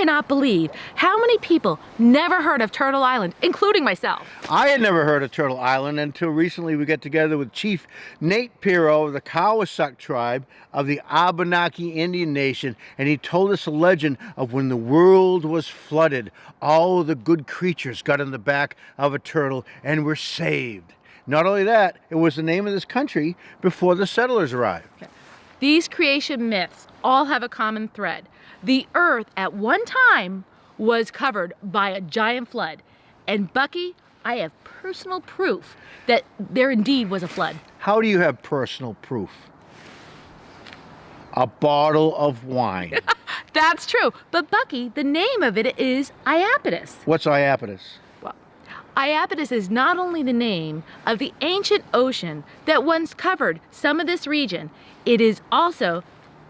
cannot believe how many people never heard of Turtle Island, including myself. I had never heard of Turtle Island until recently we got together with Chief Nate Pirro of the Kawasuk tribe of the Abenaki Indian Nation, and he told us a legend of when the world was flooded, all of the good creatures got in the back of a turtle and were saved. Not only that, it was the name of this country before the settlers arrived. These creation myths all have a common thread. The earth at one time was covered by a giant flood. And Bucky, I have personal proof that there indeed was a flood. How do you have personal proof? A bottle of wine. That's true. But Bucky, the name of it is Iapetus. What's Iapetus? Well, Iapetus is not only the name of the ancient ocean that once covered some of this region, it is also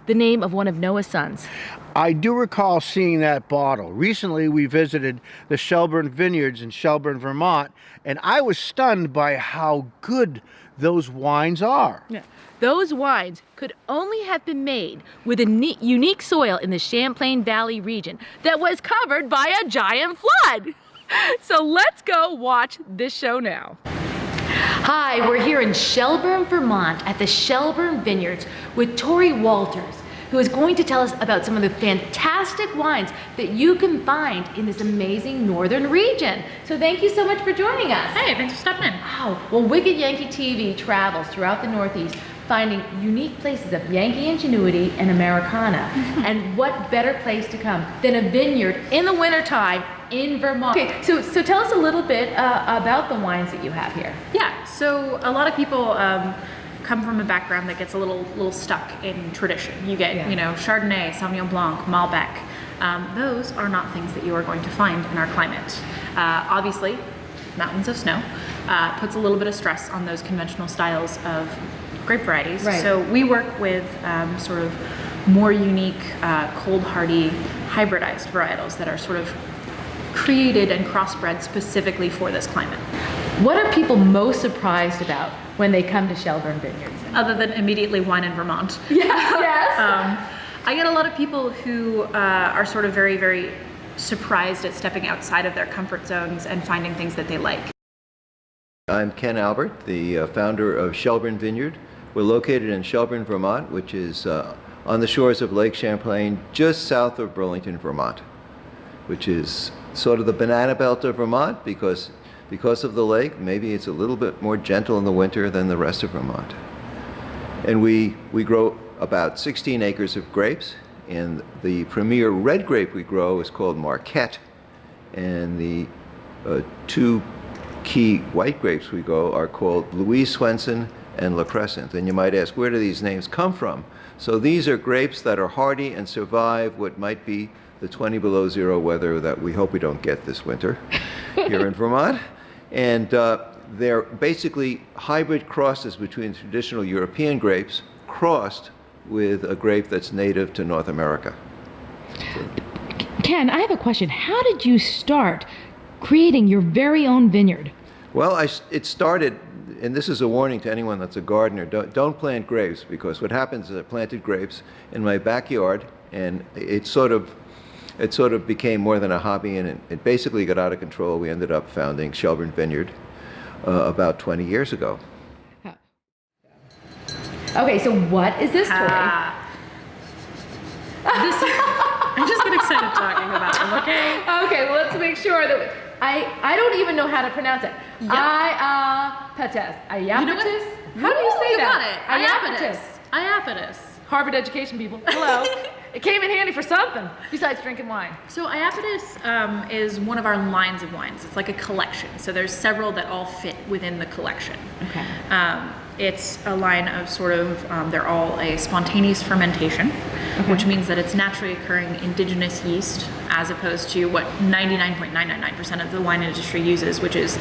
the name of one of Noah's sons. I do recall seeing that bottle. Recently, we visited the Shelburne Vineyards in Shelburne, Vermont, and I was stunned by how good those wines are. Yeah. Those wines could only have been made with a unique soil in the Champlain Valley region that was covered by a giant flood. So let's go watch this show now. Hi, we're here in Shelburne, Vermont at the Shelburne Vineyards with Tori Walters, who is going to tell us about some of the fantastic wines that you can find in this amazing northern region. So thank you so much for joining us. Hey, thanks for stopping in. Wow, well, Wicked Yankee TV travels throughout the Northeast, finding unique places of Yankee ingenuity and Americana. And what better place to come than a vineyard in the wintertime in Vermont. Okay, so tell us a little bit about the wines that you have here. Yeah, so a lot of people come from a background that gets a little stuck in tradition. You get, you know, Chardonnay, Sauvignon Blanc, Malbec. Those are not things that you are going to find in our climate. Obviously, mountains of snow puts a little bit of stress on those conventional styles of grape varieties. Right. So we work with sort of more unique, cold hardy, hybridized varietals that are sort of created and crossbred specifically for this climate. What are people most surprised about when they come to Shelburne Vineyards? Other than immediately wine in Vermont. Yes. I get a lot of people who are sort of very, very surprised at stepping outside of their comfort zones and finding things that they like. I'm Ken Albert, the founder of Shelburne Vineyard. We're located in Shelburne, Vermont, which is on the shores of Lake Champlain, just south of Burlington, Vermont, which is sort of the banana belt of Vermont because of the lake. Maybe it's a little bit more gentle in the winter than the rest of Vermont. And we grow about 16 acres of grapes, and the premier red grape we grow is called Marquette, and the two key white grapes we grow are called Louise Swenson and La Crescent. And you might ask, where do these names come from? So these are grapes that are hardy and survive what might be the 20 below zero weather that we hope we don't get this winter here in Vermont. And they're basically hybrid crosses between traditional European grapes crossed with a grape that's native to North America. Ken, I have a question. How did you start creating your very own vineyard? Well, it started, and this is a warning to anyone that's a gardener, don't plant grapes, because what happens is I planted grapes in my backyard, and it sort of became more than a hobby, and it basically got out of control. We ended up founding Shelburne Vineyard about 20 years ago. Okay, so what is this, Tori? I just get excited talking about them, okay? Okay, well, let's make sure that I don't even know how to pronounce it. Yep. Iapetus. Iapetus? You know what? How do you say that? Got it. Iapetus. Harvard education people. Hello. It came in handy for something besides drinking wine. So Iapetus is one of our lines of wines. It's like a collection. So there's several that all fit within the collection. Okay. It's a line of sort of, they're all a spontaneous fermentation, which means that it's naturally occurring indigenous yeast as opposed to what 99.999% of the wine industry uses, which is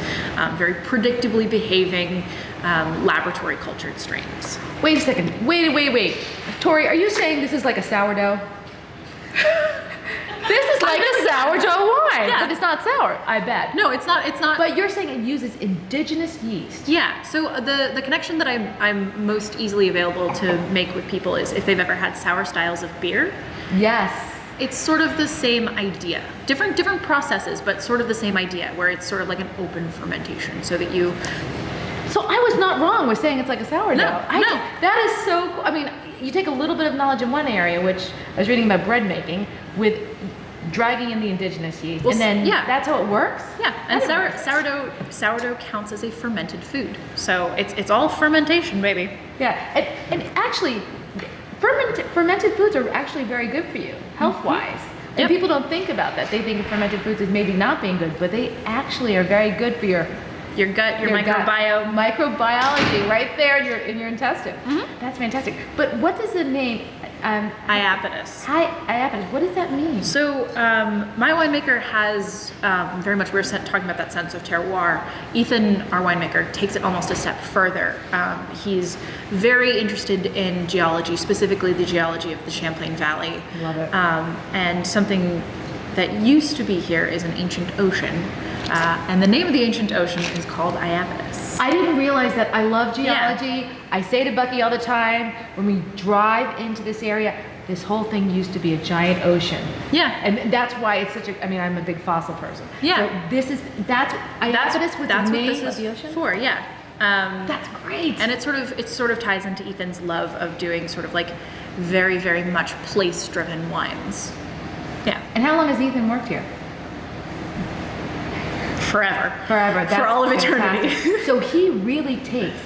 very predictably behaving laboratory cultured strains. Wait a second. Wait. Tori, are you saying this is like a sourdough? This is like a sourdough wine, but it's not sour, I bet. No, it's not. But you're saying it uses indigenous yeast. Yeah. So the connection that I'm most easily available to make with people is if they've ever had sour styles of beer. Yes. It's sort of the same idea. Different processes, but sort of the same idea, where it's sort of like an open fermentation, so that you. So I was not wrong with saying it's like a sourdough. No. That is so cool. I mean, you take a little bit of knowledge in one area, which I was reading about bread making, with dragging in the indigenous yeast, and then that's how it works? Yeah, and sourdough counts as a fermented food. So it's all fermentation, baby. Yeah, and actually, fermented foods are actually very good for you, health-wise. And Yep. people don't think about that. They think of fermented foods as maybe not being good, but they actually are very good for your gut, your gut. microbiome. Microbiology, right there in your intestine. That's fantastic. But what does the name Iapetus. Iapetus, what does that mean? So my winemaker has very much, we were talking about that sense of terroir. Ethan, our winemaker, takes it almost a step further. He's very interested in geology, specifically the geology of the Champlain Valley. Love it. And something that used to be here is an ancient ocean. And the name of the ancient ocean is called Iapetus. I didn't realize that. I love geology. Yeah. I say to Bucky all the time, when we drive into this area, this whole thing used to be a giant ocean. Yeah. And that's why it's such a, I mean, I'm a big fossil person. Yeah. So that's Iapetus with the name of the ocean? For, yeah. That's great. And it sort of ties into Ethan's love of doing sort of like very, very much place-driven wines. Yeah. And how long has Ethan worked here? Forever. Forever. For all of eternity. So he really takes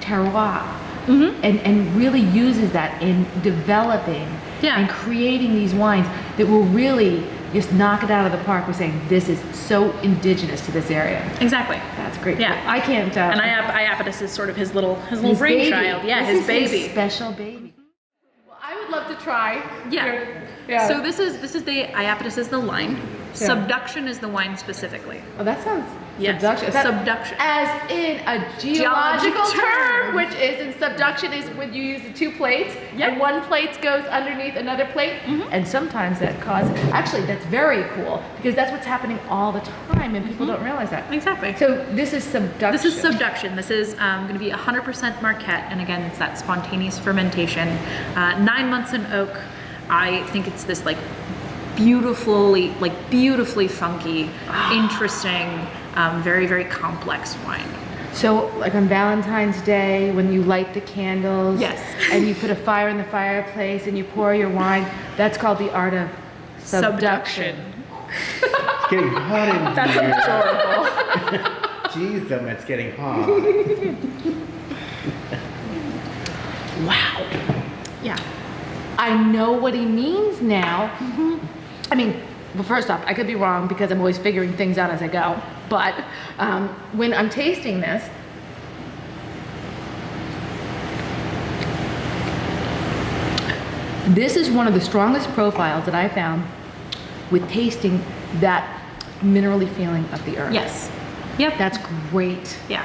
terroir and really uses that in developing and creating these wines that will really just knock it out of the park with saying this is so indigenous to this area. Exactly. That's great. Yeah. I can't. And Iapetus is sort of his little brainchild. Yeah, this his baby. His special baby. Well, I would love to try. Yeah. So this is the Iapetus is the line. Yeah. Subduction is the wine specifically. Oh, that sounds. Yes. Subduction. Subduction. As in a geological term, which is in subduction is when you use the two plates and one plate goes underneath another plate, and sometimes that causes. Actually, that's very cool because that's what's happening all the time, and people don't realize that. Exactly. So this is subduction. This is subduction. This is going to be 100% Marquette, and again, it's that spontaneous fermentation. 9 months in oak. I think it's this like beautifully funky, interesting, very, very complex wine. So like on Valentine's Day when you light the candles and you put a fire in the fireplace and you pour your wine, that's called the art of subduction. It's getting hot in That's here. adorable. Jeez, it's getting hot. Wow. Yeah. I know what he means now. I mean, well, first off, I could be wrong because I'm always figuring things out as I go. But when I'm tasting this, this is one of the strongest profiles that I found with tasting that minerally feeling of the earth. Yes. Yep. That's great. Yeah.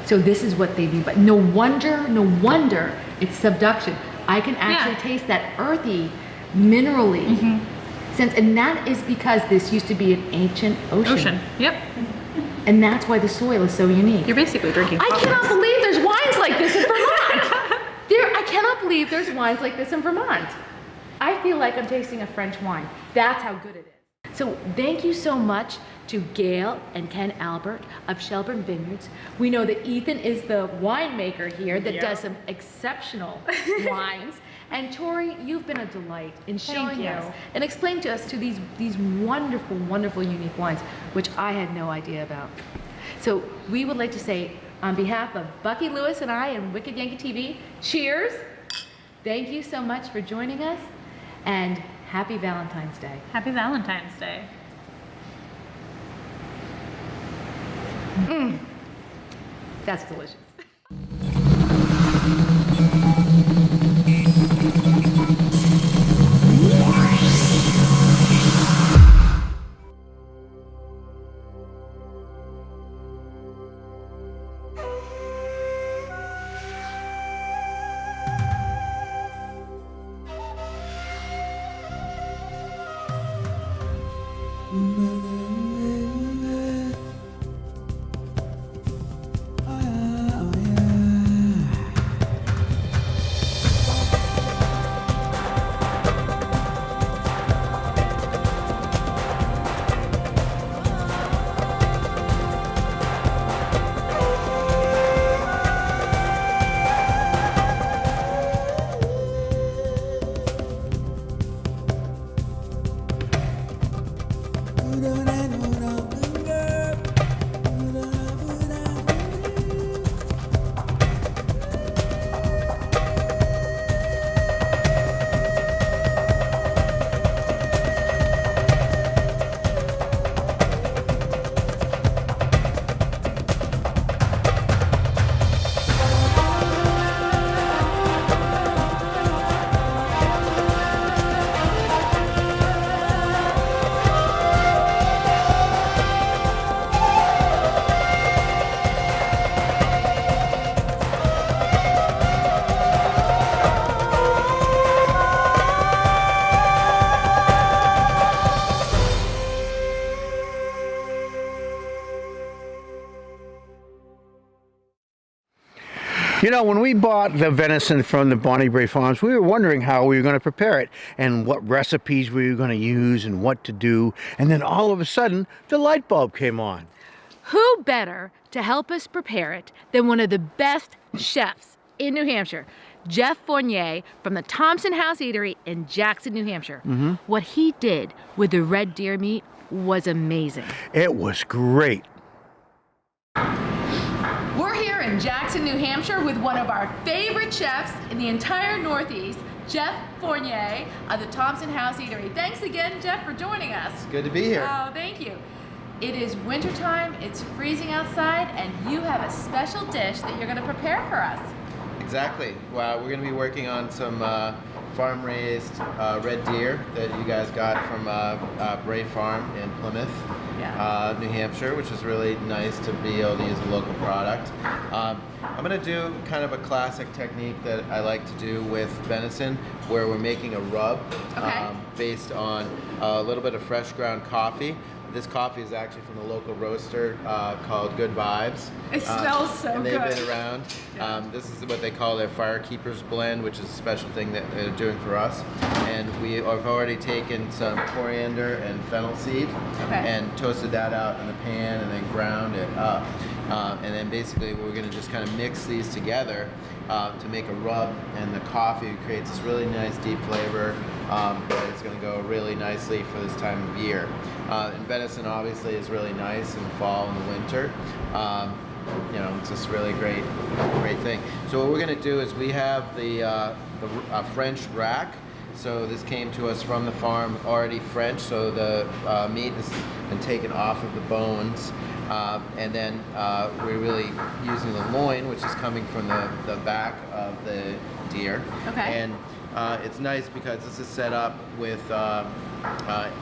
So this is what they mean. But no wonder it's subduction. I can actually taste that earthy, minerally sense, and that is because this used to be an ancient ocean. Yep. And that's why the soil is so unique. You're basically drinking. I cannot believe there's wines like this in Vermont. I cannot believe there's wines like this in Vermont. I feel like I'm tasting a French wine. That's how good it is. So thank you so much to Gail and Ken Albert of Shelburne Vineyards. We know that Ethan is the winemaker here that does some exceptional wines. And Tori, you've been a delight in showing us and explaining to us these wonderful, wonderful, unique wines, which I had no idea about. So we would like to say, on behalf of Bucky Lewis and I and Wicked Yankee TV, cheers. Thank you so much for joining us, and happy Valentine's Day. Happy Valentine's Day. That's delicious. You know, when we bought the venison from the Bonnie Bray Farms, we were wondering how we were going to prepare it and what recipes we were going to use and what to do. And then all of a sudden, the light bulb came on. Who better to help us prepare it than one of the best chefs in New Hampshire, Jeff Fournier from the Thompson House Eatery in Jackson, New Hampshire. What he did with the red deer meat was amazing. It was great. We're here in Jackson, New Hampshire with one of our favorite chefs in the entire Northeast, Jeff Fournier of the Thompson House Eatery. Thanks again, Jeff, for joining us. Good to be here. Oh, thank you. It is wintertime, it's freezing outside, and you have a special dish that you're going to prepare for us. Exactly. Well, we're going to be working on some farm-raised red deer that you guys got from Bray Farm in Plymouth, New Hampshire, which is really nice to be able to use a local product. I'm going to do kind of a classic technique that I like to do with venison, where we're making a rub based on a little bit of fresh ground coffee. This coffee is actually from the local roaster called Good Vibes. It smells so and good. they've been around. This is what they call their Firekeepers blend, which is a special thing that they're doing for us. And we have already taken some coriander and fennel seed and toasted that out in the pan and then ground it up. And then basically we're going to just kind of mix these together to make a rub, and the coffee creates this really nice deep flavor that is going to go really nicely for this time of year. And venison obviously is really nice in the fall and the winter. You know, it's just really great thing. So what we're going to do is we have the French rack. So this came to us from the farm already French, so the meat has been taken off of the bones. And then we're really using the loin, which is coming from the back of the deer. And it's nice because this is set up with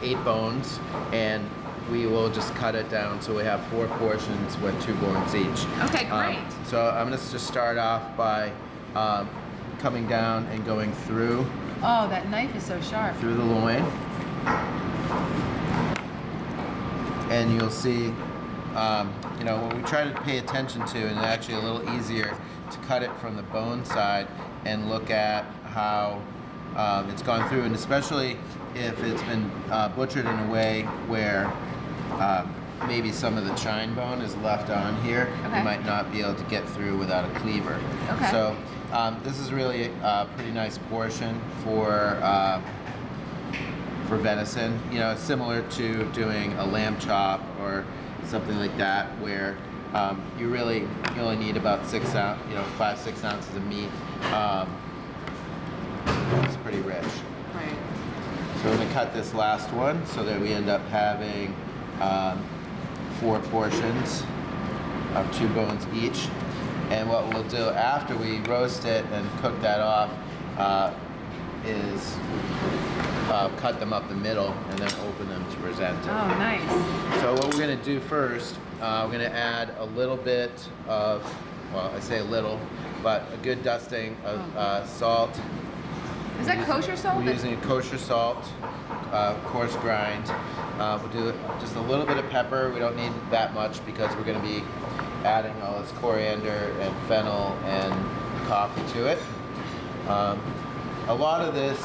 8 bones, and we will just cut it down so we have 4 portions with 2 bones each. Okay, great. So I'm going to just start off by coming down and going through. Oh, that knife is so sharp. Through the loin. And you'll see, you know, what we try to pay attention to, and actually a little easier to cut it from the bone side and look at how it's gone through, and especially if it's been butchered in a way where maybe some of the chine bone is left on here, you might not be able to get through without a cleaver. So this is really a pretty nice portion for venison. You know, it's similar to doing a lamb chop or something like that, where you only need about 5-6 ounces of meat. It's pretty rich. Right. So we're going to cut this last one so that we end up having 4 portions of 2 bones each. And what we'll do after we roast it and cook that off is cut them up the middle and then open them to present it. Oh, nice. So what we're going to do first, we're going to add a little bit of, well, I say a little, but a good dusting of salt. Is that kosher salt? We're using a kosher salt, coarse grind. We'll do just a little bit of pepper. We don't need that much because we're going to be adding all this coriander and fennel and coffee to it. A lot of this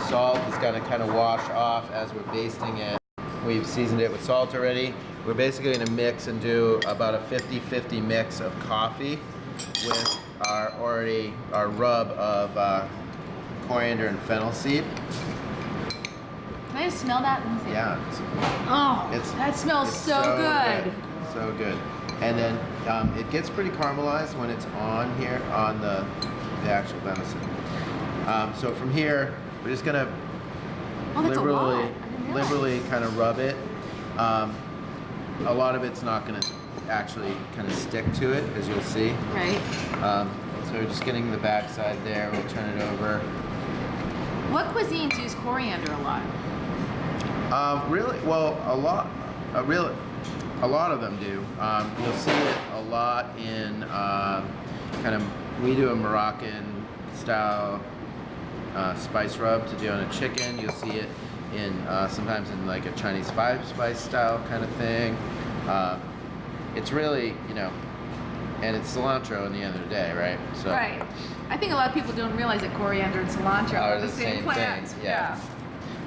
salt is going to kind of wash off as we're basting it. We've seasoned it with salt already. We're basically going to mix and do about a 50-50 mix of coffee with our rub of coriander and fennel seed. Can I just smell that? Let me see. Yeah. That smells so good. So good. And then it gets pretty caramelized when it's on here on the actual venison. So from here, we're just gonna liberally kind of rub it. A lot of it's not gonna actually kind of stick to it, as you'll see. Right. So we're just getting the back side there. We'll turn it over. What cuisines use coriander a lot? Really, well, a lot of them do. You'll see it a lot in we do a Moroccan style spice rub to do on a chicken. You'll see it in sometimes in like a Chinese 5-spice style kind of thing. It's really, you know, and it's cilantro in the end of the day, right? So Right. I think a lot of people don't realize that coriander and cilantro are are the same plant. thing. Yeah.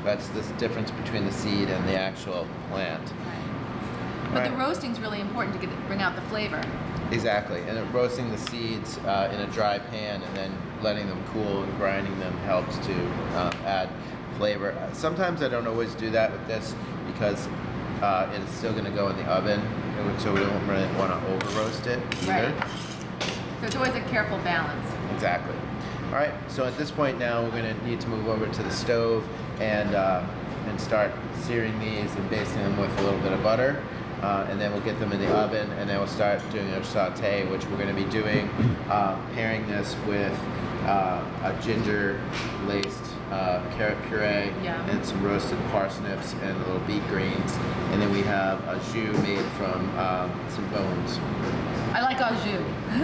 That's the difference between the seed and the actual plant. Right. But the roasting's really important to bring out the flavor. Exactly, and roasting the seeds in a dry pan and then letting them cool and grinding them helps to add flavor. Sometimes I don't always do that with this because it's still going to go in the oven, so we don't really want to over roast it either. Right. So it's always a careful balance. Exactly. All right, so at this point now we're going to need to move over to the stove and start searing these and basting them with a little bit of butter. And then we'll get them in the oven, and then we'll start doing our saute, which we're going to be doing, pairing this with a ginger-laced carrot puree and some roasted parsnips and little beet greens. And then we have a jus made from some bones. I like au jus.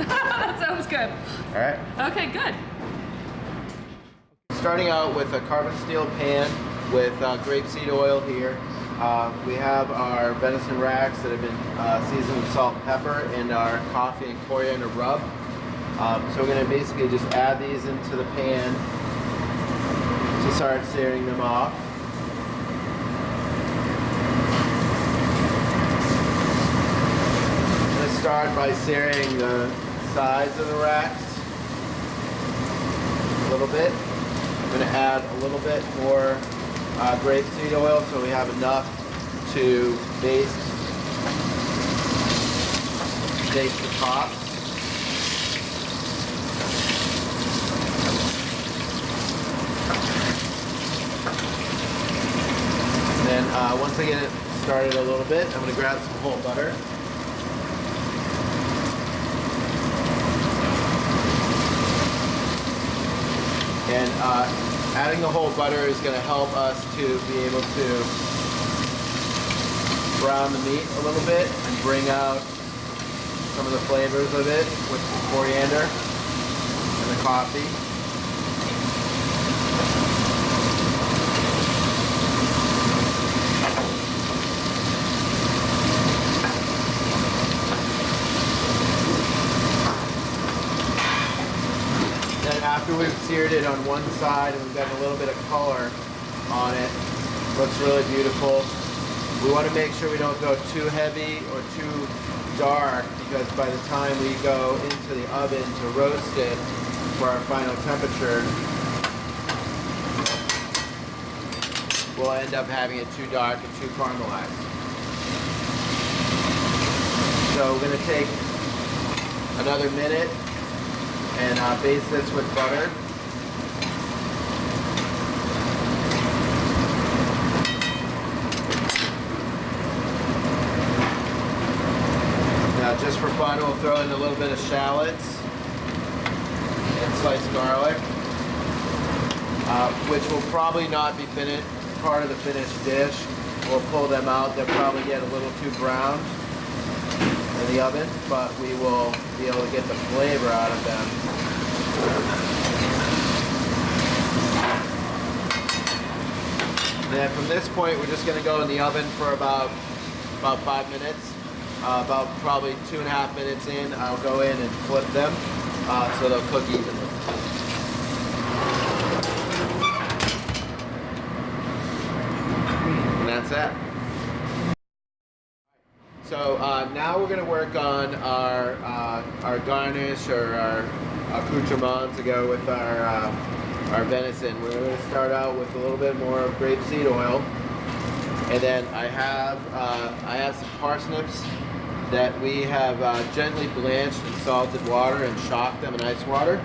That sounds good. All right. Okay, good. Starting out with a carbon steel pan with grapeseed oil here. We have our venison racks that have been seasoned with salt and pepper and our coffee and coriander rub. So we're going to basically just add these into the pan to start searing them off. I'm going to start by searing the sides of the racks a little bit. I'm going to add a little bit more grapeseed oil so we have enough to baste the tops. And then once I get it started a little bit, I'm going to grab some whole butter. And adding the whole butter is going to help us to be able to brown the meat a little bit and bring out some of the flavors of it with the coriander and the coffee. Then after we've seared it on one side and we've got a little bit of color on it, looks really beautiful. We want to make sure we don't go too heavy or too dark because by the time we go into the oven to roast it for our final temperature, we'll end up having it too dark and too caramelized. So we're going to take another minute and baste this with butter. Now just for fun, we'll throw in a little bit of shallots and sliced garlic, which will probably not be part of the finished dish. We'll pull them out. They'll probably get a little too browned in the oven, but we will be able to get the flavor out of them. And then from this point, we're just going to go in the oven for about 5 minutes. About probably 2.5 minutes in, I'll go in and flip them so they'll cook evenly. And that's that. So now we're going to work on our garnish or our accoutrement to go with our venison. We're going to start out with a little bit more of grapeseed oil, and then I have some parsnips that we have gently blanched in salted water and shocked them in ice water.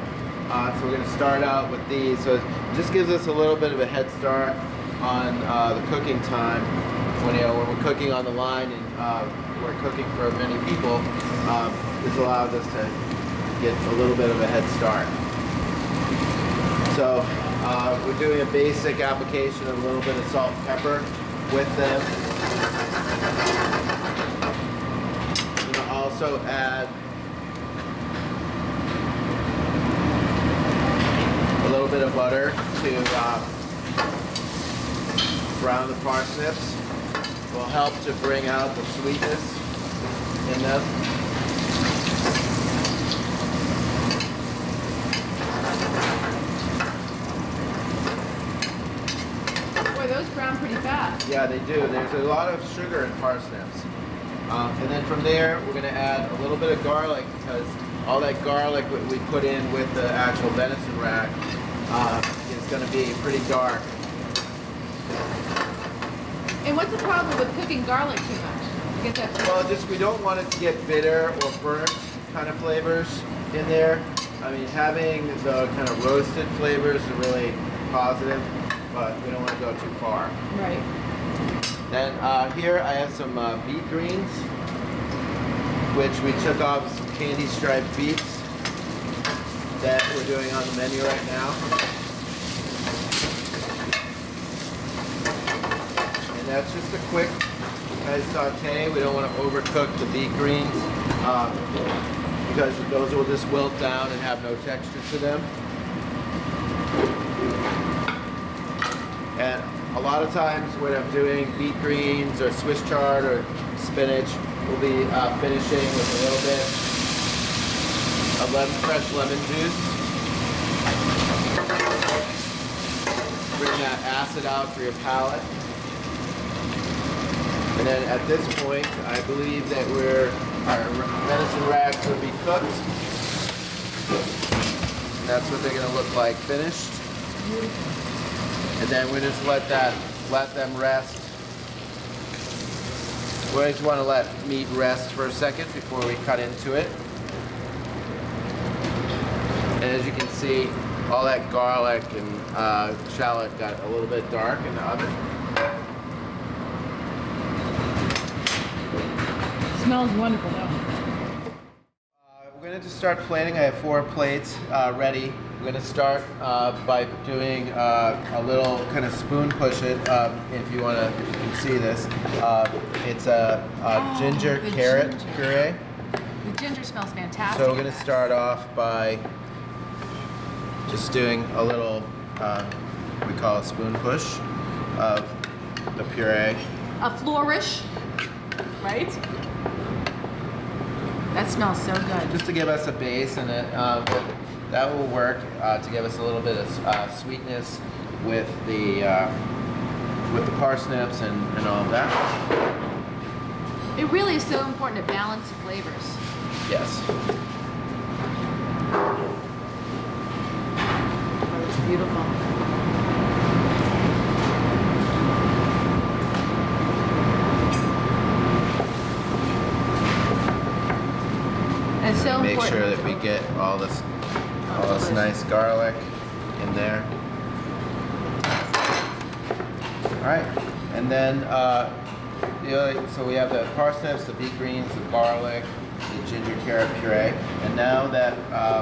So we're going to start out with these. So it just gives us a little bit of a head start on the cooking time. When we're cooking on the line and we're cooking for many people, this allows us to get a little bit of a head start. So we're doing a basic application of a little bit of salt and pepper with them. I'm going to also add a little bit of butter to brown the parsnips. Will help to bring out the sweetness in them. Yeah, they do. There's a lot of sugar in parsnips. And then from there, we're going to add a little bit of garlic because all that garlic we put in with the actual venison rack is going to be pretty dark. And what's the problem with cooking garlic too much? I guess that's Well, just we don't want it to get bitter or burnt kind of flavors in there. I mean, having the kind of roasted flavors are really positive, but we don't want to go too far. right. Then here I have some beet greens, which we took off some candy striped beets that we're doing on the menu right now. And that's just a quick nice saute. We don't want to overcook the beet greens because those will just wilt down and have no texture to them. And a lot of times when I'm doing beet greens or Swiss chard or spinach, we'll be finishing with a little bit of fresh lemon juice. Bring that acid out for your palate. And then at this point, I believe that our venison racks will be cooked. And that's what they're gonna look like finished. And then we just let them rest. We always want to let meat rest for a second before we cut into it. And as you can see, all that garlic and shallot got a little bit dark in the oven. Smells wonderful though. We're going to just start plating. I have 4 plates ready. We're going to start by doing a little kind of spoon push it. If you can see this, it's a ginger carrot puree. The ginger smells fantastic. So we're going to start off by just doing a little, we call a spoon push of the puree. A flourish, right? That smells so good. Just to give us a base, and that will work to give us a little bit of sweetness with the parsnips and all of that. It really is so important to balance the flavors. Yes. It's beautiful. And it's so Make important. sure that we get all this nice garlic in there. All right, and then so we have the parsnips, the beet greens, the garlic, the ginger carrot puree, and now that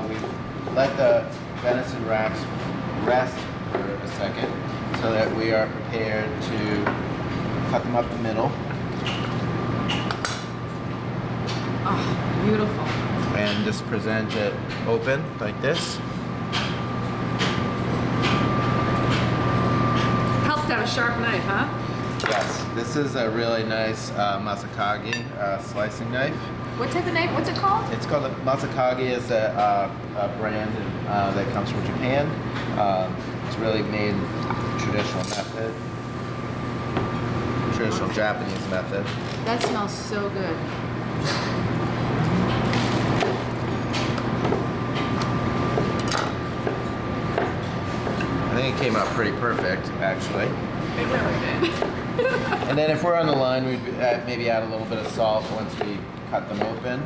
we've let the venison racks rest for a second, so that we are prepared to cut them up the middle. Oh, beautiful. And just present it open like this. Helps to have a sharp knife, huh? Yes, this is a really nice masakage slicing knife. What type of knife? What's it called? It's called masakage. Is a brand that comes from Japan. It's really made traditional method, traditional Japanese method. That smells so good. I think it came out pretty perfect, actually. It really did. And then if we're on the line, we'd maybe add a little bit of salt once we cut them open.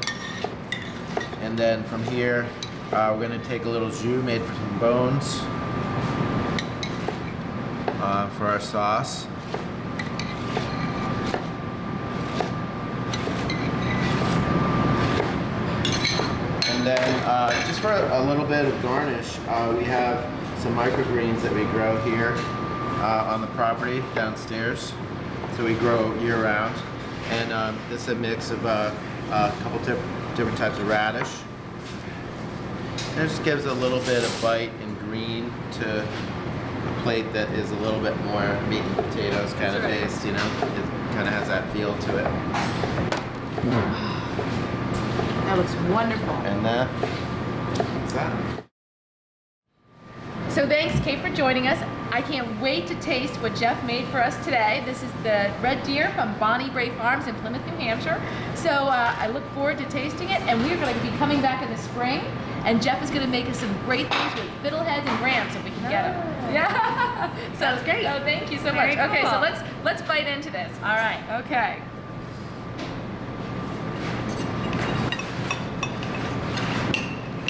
And then from here, we're going to take a little jus made from bones for our sauce. And then just for a little bit of garnish, we have some microgreens that we grow here on the property downstairs. So we grow year-round, and this is a mix of a couple different types of radish. And it just gives a little bit of bite and green to a plate that is a little bit more meat and potatoes kind of based, you know? It kind of has that feel to it. That looks wonderful. And that's that. So thanks, Kate, for joining us. I can't wait to taste what Jeff made for us today. This is the red deer from Bonnie Bray Farms in Plymouth, New Hampshire. So I look forward to tasting it, and we're going to be coming back in the spring, and Jeff is going to make us some great things with fiddleheads and grams if we can get them. Yeah, sounds great. Oh, thank you so much. Very Okay, so cool. let's bite into this. All right. Okay.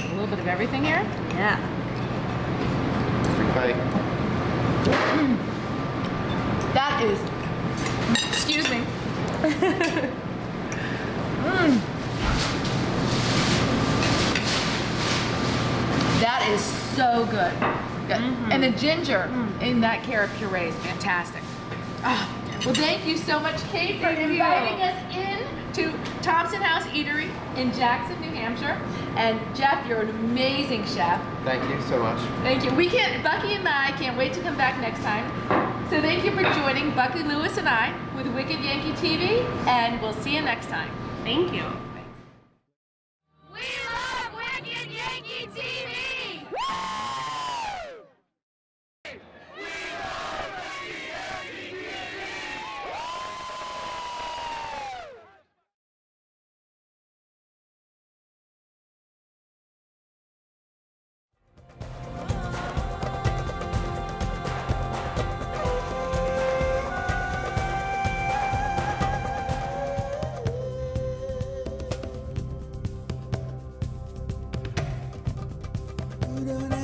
A little bit of everything here. Yeah. Bye. That is, excuse me. That is so good. And the ginger in that carrot puree is fantastic. Ah, well, thank you so much, Kate, for inviting us in to Thompson House Eatery in Jackson, New Hampshire. And Jeff, you're an amazing chef. Thank you so much. Thank you. Bucky and I can't wait to come back next time. So thank you for joining Bucky Lewis and I with Wicked Yankee TV, and we'll see you next time. Thank you. We love Wicked Yankee TV! You don't